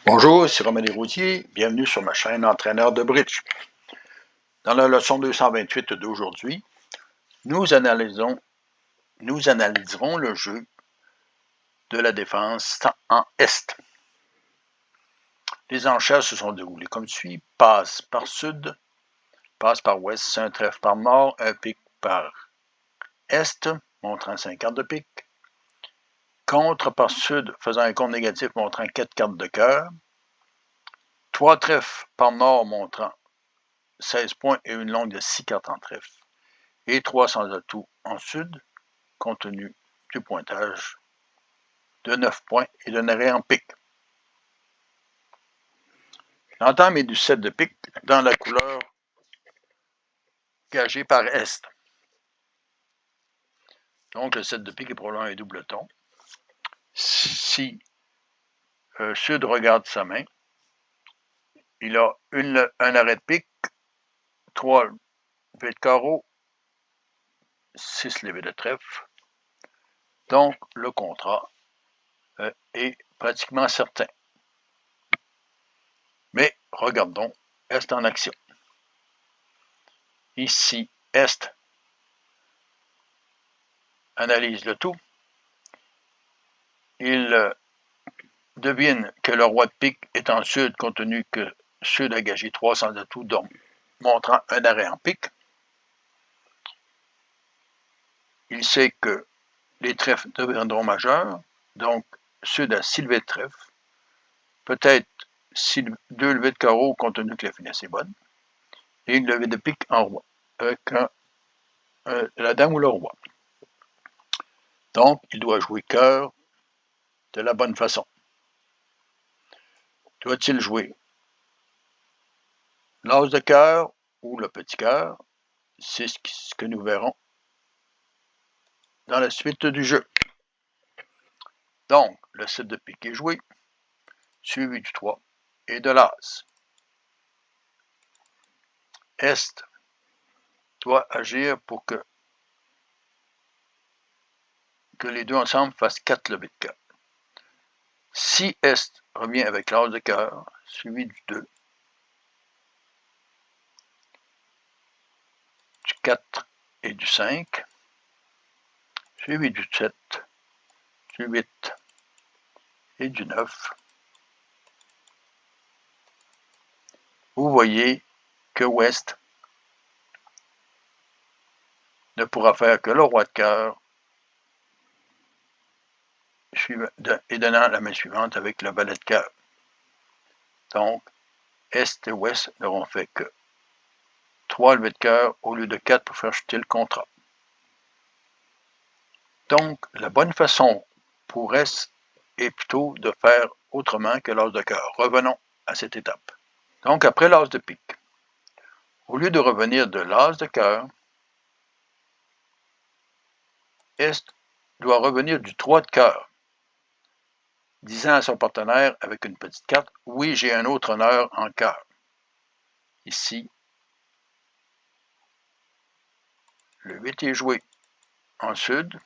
Bonjour, c'est Romain Desrosiers, bienvenue sur ma chaîne Entraîneur de Bridge. Dans la leçon 228 d'aujourd'hui, nous analyserons le jeu de la défense en Est. Les enchères se sont déroulées comme suit: passe par Sud, passe par Ouest, un trèfle par Nord, un pic par Est, montrant 5 cartes de pique, contre par Sud, faisant un compte négatif montrant 4 cartes de cœur, 3 trèfles par Nord montrant 16 points et une longue de 6 cartes en trèfle, et 3 sans atout en Sud, compte tenu du pointage de 9 points et d'un arrêt en pique. L'entame est du 7 de pique dans la couleur gagée par Est. Donc le 7 de pique est probablement un double ton. Si Sud regarde sa main, il a un arrêt de pique, 3 levées de carreau, 6 levées de trèfle. Donc le contrat est pratiquement certain. Mais regardons Est en action. Ici, Est analyse le tout. Il devine que le roi de pique est en Sud, compte tenu que Sud a gagé 3 sans atout, donc montrant un arrêt en pique. Il sait que les trèfles deviendront majeurs, donc Sud a 6 levées de trèfle, peut-être 2 levées de carreau, compte tenu que la finesse est bonne, et une levée de pique en roi, avec la dame ou le roi. Donc, il doit jouer cœur de la bonne façon. Doit-il jouer l'as de cœur ou le petit cœur? C'est ce que nous verrons dans la suite du jeu. Donc, le 7 de pique est joué, suivi du 3 et de l'as. Est doit agir pour que les deux ensemble fassent 4 levées de cœur. Si Est revient avec l'as de cœur, suivi du 2, du 4 et du 5, suivi du 7, du 8 et du 9, vous voyez que Ouest ne pourra faire que le roi de cœur et donnant la main suivante avec le valet de cœur. Donc, Est et Ouest n'auront fait que 3 levées de cœur au lieu de 4 pour faire chuter le contrat. Donc, la bonne façon pour Est est plutôt de faire autrement que l'as de cœur. Revenons à cette étape. Donc, après l'as de pique, au lieu de revenir de l'as de cœur, Est doit revenir du 3 de cœur, disant à son partenaire avec une petite carte: « Oui, j'ai un autre honneur en cœur. » Ici, le 8 est joué en Sud,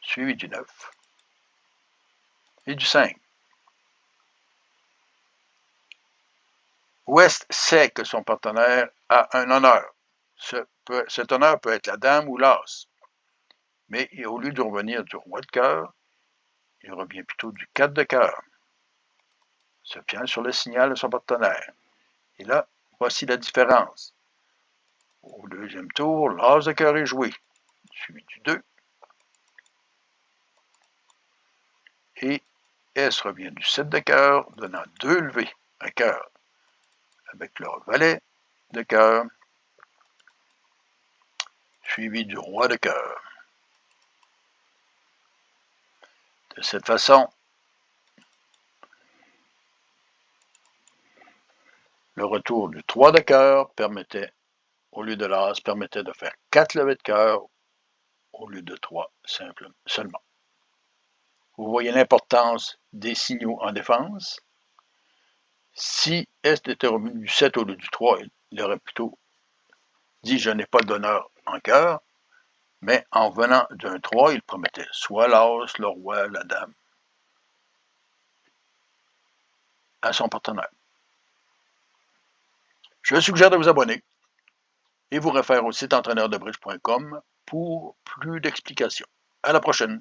suivi du 9 et du 5. Ouest sait que son partenaire a un honneur. Cet honneur peut être la dame ou l'as. Mais au lieu de revenir du roi de cœur, il revient plutôt du 4 de cœur, se fiant sur le signal de son partenaire. Et là, voici la différence. Au deuxième tour, l'as de cœur est joué, suivi du 2. Et S revient du 7 de cœur, donnant 2 levées à cœur, avec le valet de cœur, suivi du roi de cœur. De cette façon, le retour du 3 de cœur permettait, au lieu de l'as, permettait de faire 4 levées de cœur au lieu de 3 seulement. Vous voyez l'importance des signaux en défense. Si Est était revenu du 7 au lieu du 3, il aurait plutôt dit « je n'ai pas d'honneur en cœur », mais en venant d'un 3, il promettait soit l'as, le roi, la dame. à son partenaire. Je suggère de vous abonner et vous réfère au site entraîneurdebridge.com pour plus d'explications. À la prochaine!